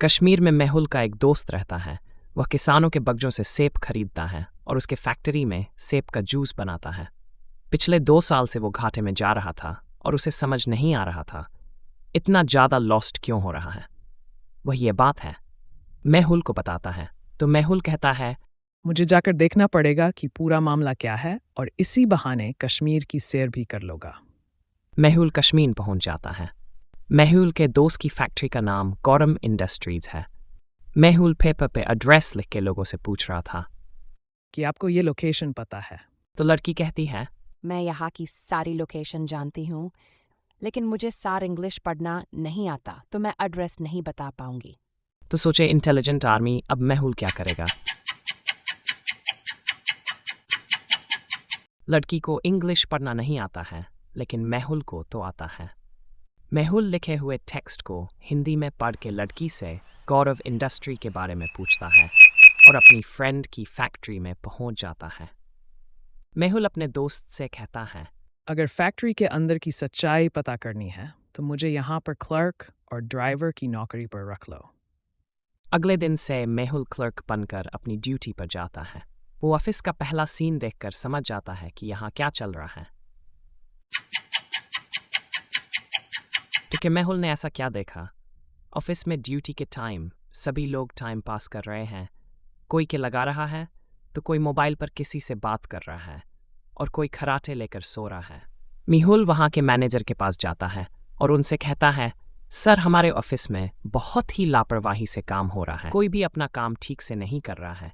कश्मीर में मेहुल का एक दोस्त रहता है। वह किसानों के बगजों से सेब खरीदता है और उसके फैक्ट्री में सेब का जूस बनाता है। पिछले 2 साल से वो घाटे में जा रहा था और उसे समझ नहीं आ रहा था इतना ज़्यादा लॉस्ट क्यों हो रहा है। वह ये बात है मेहुल को बताता है तो मेहुल कहता है, मुझे जाकर देखना पड़ेगा कि पूरा मामला क्या है और इसी बहाने कश्मीर की सैर भी कर लूँगा। मेहुल कश्मीर पहुंच जाता है। मेहुल के दोस्त की फैक्ट्री का नाम गौरम इंडस्ट्रीज है। मेहुल पेपर पे एड्रेस लिख के लोगों से पूछ रहा था कि आपको ये लोकेशन पता है? तो लड़की कहती है, मैं यहाँ की सारी लोकेशन जानती हूँ, लेकिन मुझे सार इंग्लिश पढ़ना नहीं आता, तो मैं एड्रेस नहीं बता पाऊंगी। तो सोचे इंटेलिजेंट आर्मी अब मेहुल क्या करेगा। लड़की को इंग्लिश पढ़ना नहीं आता है, लेकिन मेहुल को तो आता है। मेहुल लिखे हुए टेक्स्ट को हिंदी में पढ़ के लड़की से गौरव इंडस्ट्री के बारे में पूछता है और अपनी फ्रेंड की फैक्ट्री में पहुंच जाता है। मेहुल अपने दोस्त से कहता है, अगर फैक्ट्री के अंदर की सच्चाई पता करनी है तो मुझे यहाँ पर क्लर्क और ड्राइवर की नौकरी पर रख लो। अगले दिन से मेहुल क्लर्क बनकर अपनी ड्यूटी पर जाता है। वो ऑफिस का पहला सीन देखकर समझ जाता है कि यहाँ क्या चल रहा है। क्योंकि मेहुल ने ऐसा क्या देखा, ऑफिस में ड्यूटी के टाइम सभी लोग टाइम पास कर रहे हैं। कोई के लगा रहा है तो कोई मोबाइल पर किसी से बात कर रहा है और कोई खराटे लेकर सो रहा है। मेहुल वहाँ के मैनेजर के पास जाता है और उनसे कहता है, सर हमारे ऑफिस में बहुत ही लापरवाही से काम हो रहा है, कोई भी अपना काम ठीक से नहीं कर रहा है।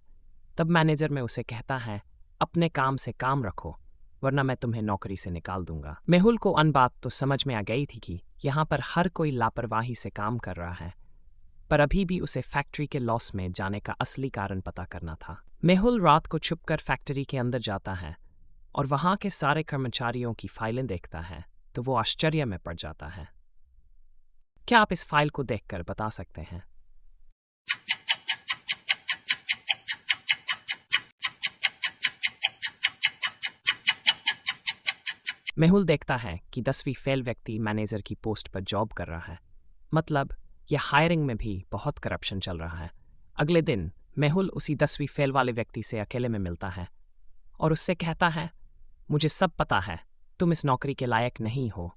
तब मैनेजर में उसे कहता है, अपने काम से काम रखो वरना मैं तुम्हें नौकरी से निकाल दूंगा। मेहुल को अन बात तो समझ में आ गई थी कि यहाँ पर हर कोई लापरवाही से काम कर रहा है, पर अभी भी उसे फैक्ट्री के लॉस में जाने का असली कारण पता करना था। मेहुल रात को छुपकर फैक्ट्री के अंदर जाता है और वहाँ के सारे कर्मचारियों की फाइलें देखता है तो वो आश्चर्य में पड़ जाता है। क्या आप इस फाइल को देखकर बता सकते हैं? मेहुल देखता है कि 10वीं फेल व्यक्ति मैनेजर की पोस्ट पर जॉब कर रहा है। मतलब यह हायरिंग में भी बहुत करप्शन चल रहा है। अगले दिन मेहुल उसी 10वीं फेल वाले व्यक्ति से अकेले में मिलता है और उससे कहता है, मुझे सब पता है, तुम इस नौकरी के लायक नहीं हो,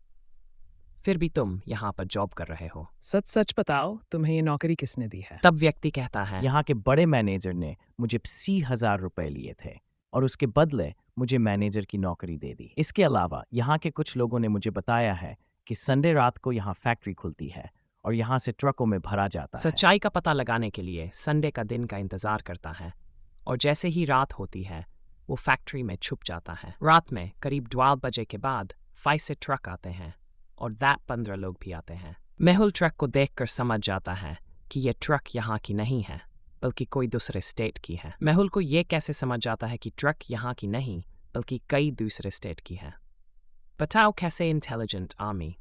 फिर भी तुम यहाँ पर जॉब कर रहे हो। सच सच बताओ, तुम्हें ये नौकरी किसने दी है? तब व्यक्ति कहता है, यहाँ के बड़े मैनेजर ने मुझे 80,000 रुपए लिए थे और उसके बदले मुझे मैनेजर की नौकरी दे दी। इसके अलावा यहाँ के कुछ लोगों ने मुझे बताया है कि संडे रात को यहाँ फैक्ट्री खुलती है और यहाँ से ट्रकों में भरा जाता है। सच्चाई का पता लगाने के लिए संडे का दिन का इंतजार करता है और जैसे ही रात होती है वो फैक्ट्री में छुप जाता है। रात में करीब 12 बजे के बाद 5 से ट्रक आते हैं और 15 लोग भी आते हैं। मेहुल ट्रक को देखकर समझ जाता है कि ये ट्रक यहाँ की नहीं है बल्कि कोई दूसरे स्टेट की है। मेहुल को ये कैसे समझ जाता है कि ट्रक यहाँ की नहीं बल्कि कई दूसरे स्टेट की है? बताओ कैसे इंटेलिजेंट आर्मी।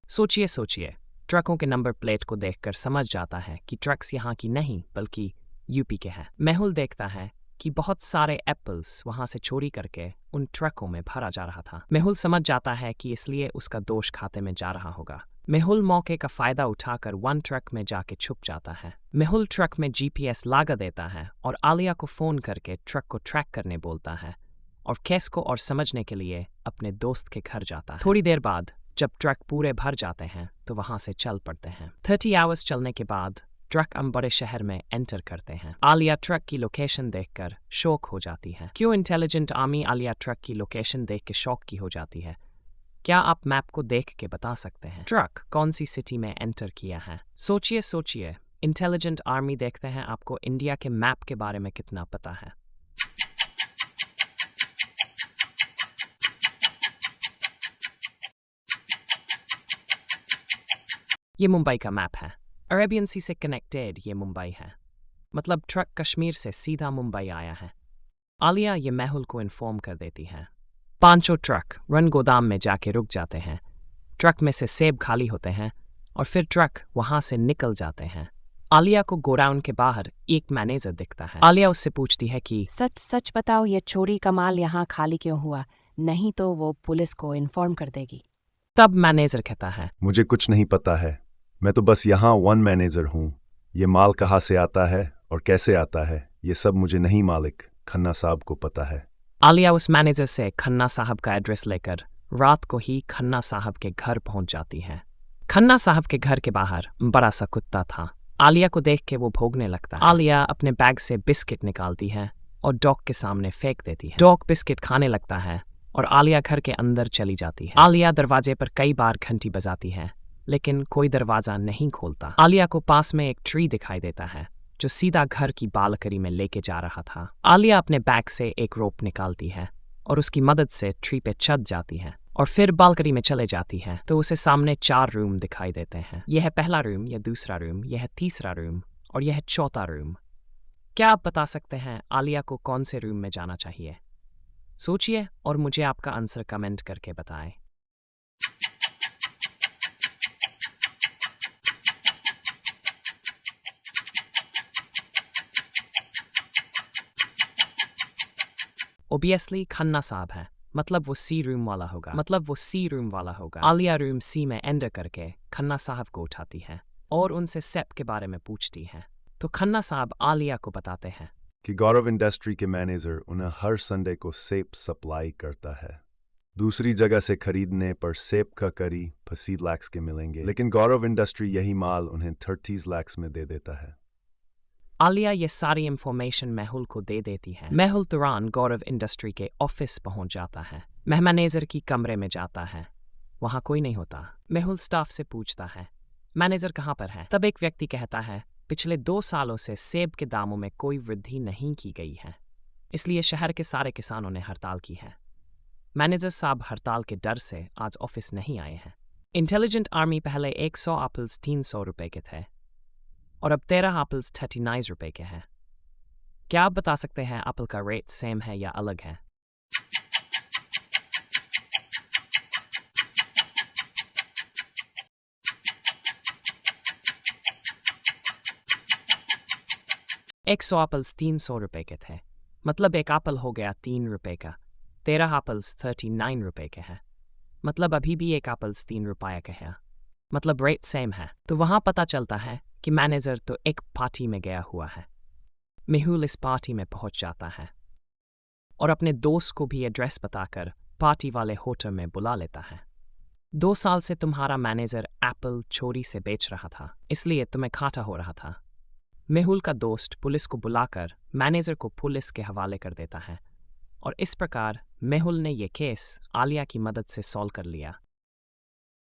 सोचिए ट्रकों के नंबर प्लेट को देखकर समझ जाता है कि ट्रक्स यहाँ की नहीं बल्कि यूपी के हैं। मेहुल देखता है कि बहुत सारे एप्पल्स वहां से चोरी करके उन ट्रकों में भरा जा रहा था। मेहुल समझ जाता है कि इसलिए उसका दोष खाते में जा रहा होगा। मेहुल मौके का फायदा उठाकर वन ट्रक में जाके छुप जाता है। मेहुल ट्रक में जीपीएस लगा देता है और आलिया को फोन करके ट्रक को ट्रैक करने बोलता है और केस को और समझने के लिए अपने दोस्त के घर जाता है। थोड़ी देर बाद जब ट्रक पूरे भर जाते हैं तो वहां से चल पड़ते हैं। 30 आवर्स चलने के बाद ट्रक बड़े शहर में एंटर करते हैं। आलिया ट्रक की लोकेशन देखकर शॉक हो जाती है। क्यों इंटेलिजेंट आर्मी आलिया ट्रक की लोकेशन देख के शॉक की हो जाती है? क्या आप मैप को देख के बता सकते हैं ट्रक कौन सी सिटी में एंटर किया है? सोचिए इंटेलिजेंट आर्मी देखते हैं आपको इंडिया के मैप के बारे में कितना पता है। ये मुंबई का मैप है। अरेबियन सी से कनेक्टेड ये मुंबई है, मतलब ट्रक कश्मीर से सीधा मुंबई आया है। आलिया ये मेहुल को इन्फॉर्म कर देती है। 5 ट्रक रन गोदाम में जाके रुक जाते हैं। ट्रक में से सेब खाली होते हैं और फिर ट्रक वहां से निकल जाते हैं। आलिया को गोडाउन के बाहर एक मैनेजर दिखता है। आलिया उससे पूछती है कि सच सच बताओ, ये चोरी का माल यहाँ खाली क्यों हुआ? नहीं तो वो पुलिस को इन्फॉर्म कर देगी। तब मैनेजर कहता है, मुझे कुछ नहीं पता है, मैं तो बस यहाँ वन मैनेजर हूँ। ये माल कहाँ से आता है और कैसे आता है ये सब मुझे नहीं मालिक, खन्ना साहब को पता है। आलिया उस मैनेजर से खन्ना साहब का एड्रेस लेकर रात को ही खन्ना साहब के घर पहुंच जाती है। खन्ना साहब के घर के बाहर बड़ा सा कुत्ता था। आलिया को देख के वो भौंकने लगता है। आलिया अपने बैग से बिस्किट निकालती है और डॉग के सामने फेंक देती है। डॉग बिस्किट खाने लगता है और आलिया घर के अंदर चली जाती है। आलिया दरवाजे पर कई बार घंटी बजाती है लेकिन कोई दरवाजा नहीं खोलता। आलिया को पास में एक ट्री दिखाई देता है जो सीधा घर की बालकनी में लेके जा रहा था। आलिया अपने बैग से एक रोप निकालती है और उसकी मदद से ट्री पे चढ़ जाती है और फिर बालकनी में चले जाती है तो उसे सामने 4 रूम दिखाई देते हैं। यह है पहला रूम, यह दूसरा रूम, यह है तीसरा रूम और यह है चौथा रूम। क्या आप बता सकते हैं आलिया को कौन से रूम में जाना चाहिए? सोचिए और मुझे आपका आंसर कमेंट करके बताएं। ओबियसली खन्ना साहब है, मतलब वो सी रूम वाला होगा। आलिया रूम सी में एंटर करके खन्ना साहब को उठाती है और उनसे सेप के बारे में पूछती है। तो खन्ना साहब आलिया को बताते हैं कि गौरव इंडस्ट्री के मैनेजर उन्हें हर संडे को सेब सप्लाई करता है। दूसरी जगह से खरीदने पर सेब का करी 50 लाख के मिलेंगे, लेकिन गौरव इंडस्ट्री यही माल उन्हें 30 लाख में दे देता है। आलिया ये सारी इंफॉर्मेशन मेहुल को दे देती है। मेहुल तुरंत गौरव इंडस्ट्री के ऑफिस पहुंच जाता है। मैनेजर की कमरे में जाता है, वहां कोई नहीं होता। मेहुल स्टाफ से पूछता है मैनेजर कहाँ पर है? तब एक व्यक्ति कहता है पिछले 2 सालों से सेब के दामों में कोई वृद्धि नहीं की गई है, इसलिए शहर के सारे किसानों ने हड़ताल की है। मैनेजर साहब हड़ताल के डर से आज ऑफिस नहीं आए हैं। इंटेलिजेंट आर्मी पहले 100 एप्पल्स 300 रुपए के थे और अब 13 एप्पल्स 39 रुपए के हैं। क्या आप बता सकते हैं एप्पल का रेट सेम है या अलग है? एक 100 एप्पल्स 300 रुपए के थे, मतलब एक एप्पल हो गया 3 रुपए का। 13 एप्पल्स 39 रुपए के हैं, मतलब अभी भी एक एप्पल्स 3 रुपए के हैं, मतलब रेट सेम है। तो वहां पता चलता है कि मैनेजर तो एक पार्टी में गया हुआ है। मेहुल इस पार्टी में पहुंच जाता है और अपने दोस्त को भी एड्रेस बताकर पार्टी वाले होटल में बुला लेता है। 2 साल से तुम्हारा मैनेजर एप्पल चोरी से बेच रहा था, इसलिए तुम्हें घाटा हो रहा था। मेहुल का दोस्त पुलिस को बुलाकर मैनेजर को पुलिस के हवाले कर देता है और इस प्रकार मेहुल ने यह केस आलिया की मदद से सॉल्व कर लिया।